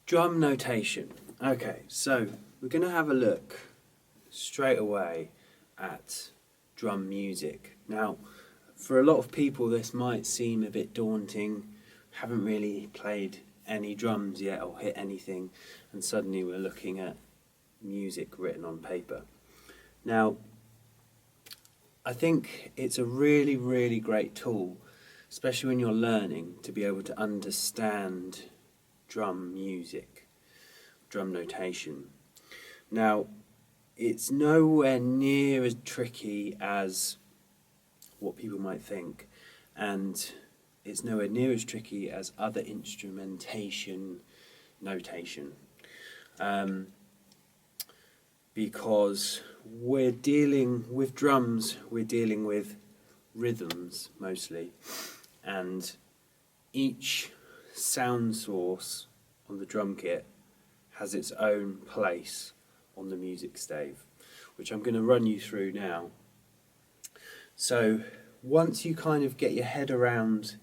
Drum notation. Okay, so we're going to have a look straight away at drum music. Now, for a lot of people this might seem a bit daunting, haven't really played any drums yet or hit anything, and suddenly we're looking at music written on paper. Now, I think it's a really, really great tool, especially when you're learning, to be able to understand drum music, drum notation. Now, it's nowhere near as tricky as what people might think, and it's nowhere near as tricky as other instrumentation notation, because we're dealing with drums, we're dealing with rhythms mostly, and each sound source on the drum kit has its own place on the music stave, which I'm going to run you through now. So once you kind of get your head around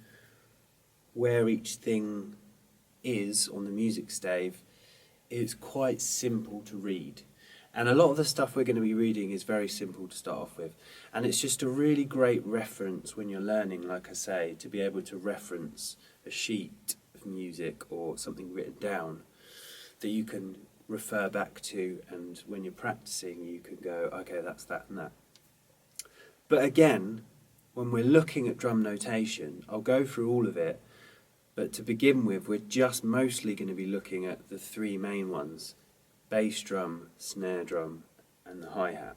where each thing is on the music stave, it's quite simple to read. And a lot of the stuff we're going to be reading is very simple to start off with. And it's just a really great reference when you're learning, like I say, to be able to reference a sheet of music or something written down that you can refer back to, and when you're practicing you can go, okay, that's that and that. But again, when we're looking at drum notation, I'll go through all of it, but to begin with we're just mostly going to be looking at the three main ones: bass drum, snare drum and the hi-hat.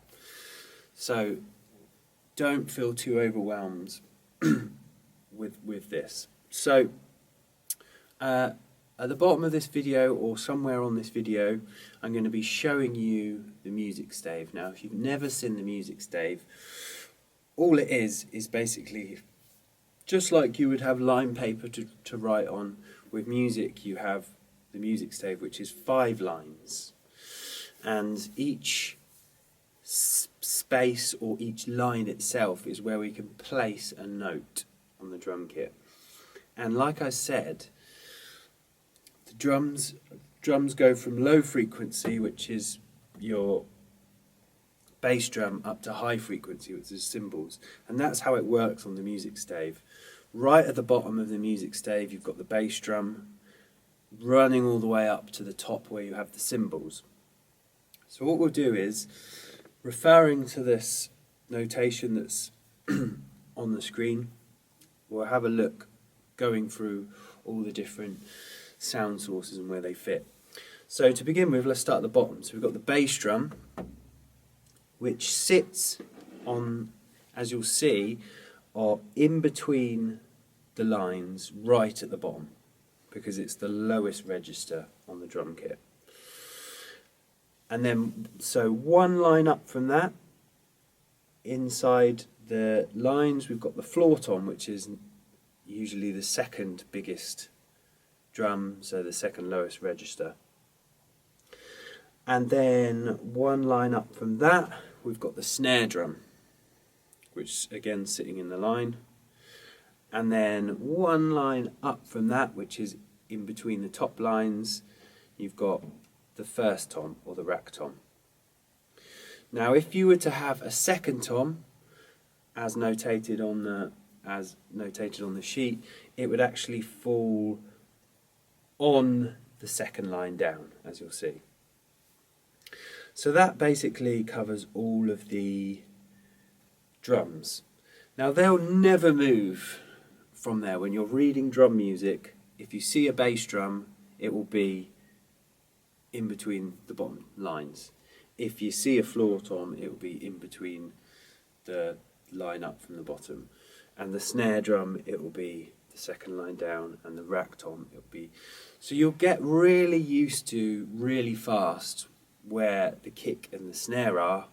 So don't feel too overwhelmed with this. So at the bottom of this video, or somewhere on this video, I'm going to be showing you the music stave. Now, if you've never seen the music stave, all it is basically just like you would have line paper to write on. With music, you have the music stave, which is 5 lines. And each space or each line itself is where we can place a note on the drum kit. And like I said, the drums go from low frequency, which is your bass drum, up to high frequency, which is cymbals. And that's how it works on the music stave. Right at the bottom of the music stave, you've got the bass drum running all the way up to the top where you have the cymbals. So what we'll do is, referring to this notation that's on the screen, we'll have a look going through all the different sound sources and where they fit. So to begin with, let's start at the bottom. So we've got the bass drum, which sits on, as you'll see, are in between the lines right at the bottom, because it's the lowest register on the drum kit. And then, so one line up from that, inside the lines, we've got the floor tom, which is usually the second biggest drum, so the second lowest register. And then one line up from that, we've got the snare drum, which again sitting in the line. And then one line up from that, which is in between the top lines, you've got the first tom, or the rack tom. Now, if you were to have a second tom, as notated on the sheet, it would actually fall on the second line down, as you'll see. So that basically covers all of the drums. Now, they'll never move from there. When you're reading drum music, if you see a bass drum, it will be in between the bottom lines. If you see a floor tom, it will be in between the line up from the bottom. And the snare drum, it will be the second line down, and the rack tom, it will be. So you'll get really used to, really fast, where the kick and the snare are,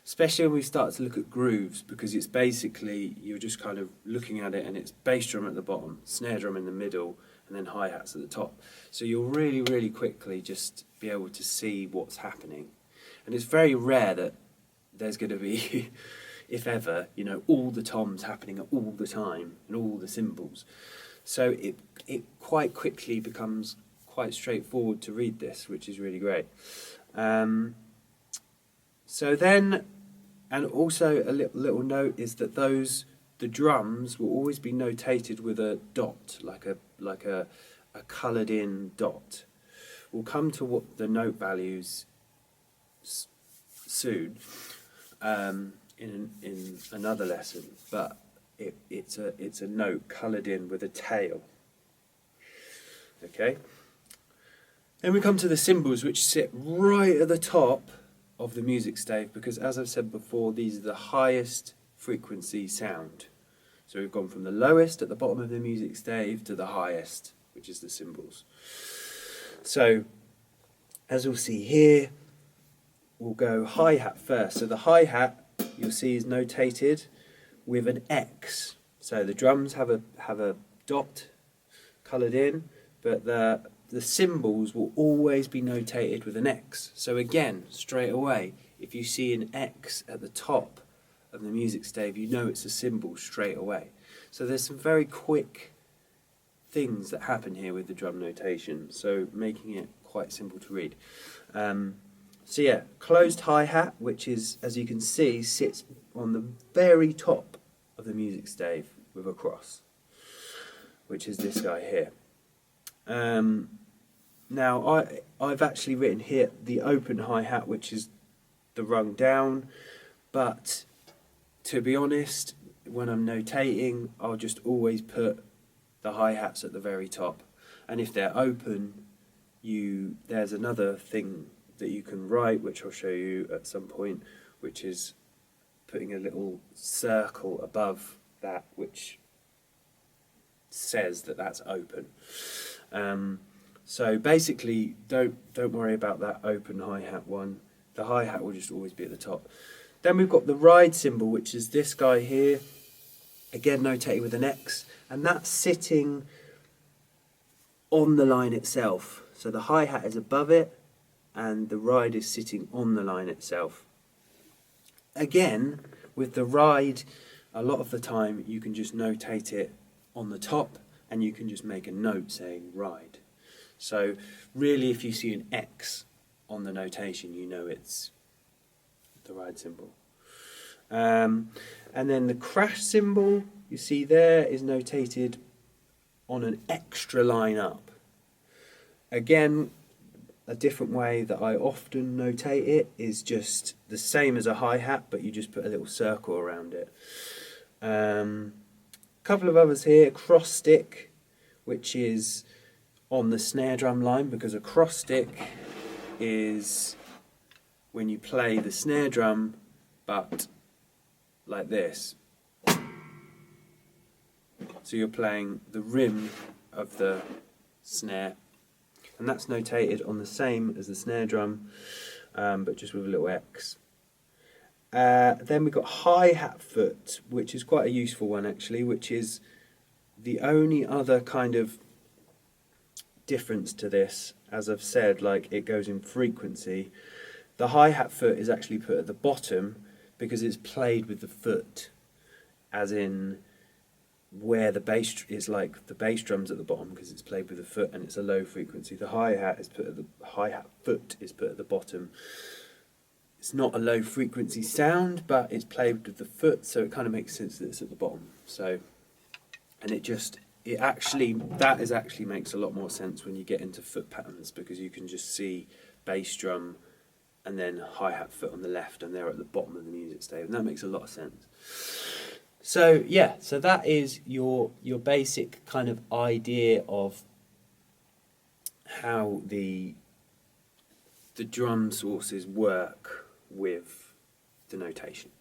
especially when we start to look at grooves, because it's basically, you're just kind of looking at it and it's bass drum at the bottom, snare drum in the middle, and then hi-hats at the top. So you'll really, really quickly just be able to see what's happening. And it's very rare that there's going to be, if ever, you know, all the toms happening all the time and all the cymbals. So it quite quickly becomes quite straightforward to read this, which is really great. So then, and also a little note is that the drums will always be notated with a dot, like a coloured in dot. We'll come to what the note values soon in another lesson, but it's a note coloured in with a tail. Okay. Then we come to the cymbals, which sit right at the top of the music stave, because as I've said before, these are the highest frequency sound. So we've gone from the lowest at the bottom of the music stave to the highest, which is the cymbals. So as we'll see here, we'll go hi-hat first. So the hi-hat, you'll see, is notated with an X. So the drums have a dot coloured in, but the cymbals will always be notated with an X. So again, straight away, if you see an X at the top of the music stave, you know it's a cymbal straight away. So there's some very quick things that happen here with the drum notation, so making it quite simple to read. So yeah, closed hi-hat, which is, as you can see, sits on the very top of the music stave with a cross, which is this guy here. Now I've actually written here the open hi-hat, which is the rung down, but to be honest, when I'm notating, I'll just always put the hi-hats at the very top, and if they're open, there's another thing that you can write, which I'll show you at some point, which is putting a little circle above that, which says that that's open. So basically, don't worry about that open hi-hat one. The hi-hat will just always be at the top. Then we've got the ride cymbal, which is this guy here, again notated with an X, and that's sitting on the line itself. So the hi-hat is above it, and the ride is sitting on the line itself. Again, with the ride, a lot of the time you can just notate it on the top, and you can just make a note saying ride. So really, if you see an X on the notation, you know it's the ride cymbal. And then the crash cymbal, you see there, is notated on an extra line up. Again, a different way that I often notate it is just the same as a hi-hat, but you just put a little circle around it. Couple of others here, cross stick, which is on the snare drum line, because a cross stick is when you play the snare drum, but like this. So you're playing the rim of the snare, and that's notated on the same as the snare drum, but just with a little X. Then we've got hi-hat foot, which is quite a useful one actually, which is the only other kind of difference to this. As I've said, like, it goes in frequency. The hi-hat foot is actually put at the bottom because it's played with the foot, as in where the bass is, like the bass drum's at the bottom because it's played with the foot and it's a low frequency. The hi-hat foot is put at the bottom. It's not a low frequency sound, but it's played with the foot, so it kind of makes sense that it's at the bottom. So, and that actually makes a lot more sense when you get into foot patterns, because you can just see bass drum and then hi-hat foot on the left, and they're at the bottom of the music stave, and that makes a lot of sense. So yeah, so that is your basic kind of idea of how the drum sources work with the notation.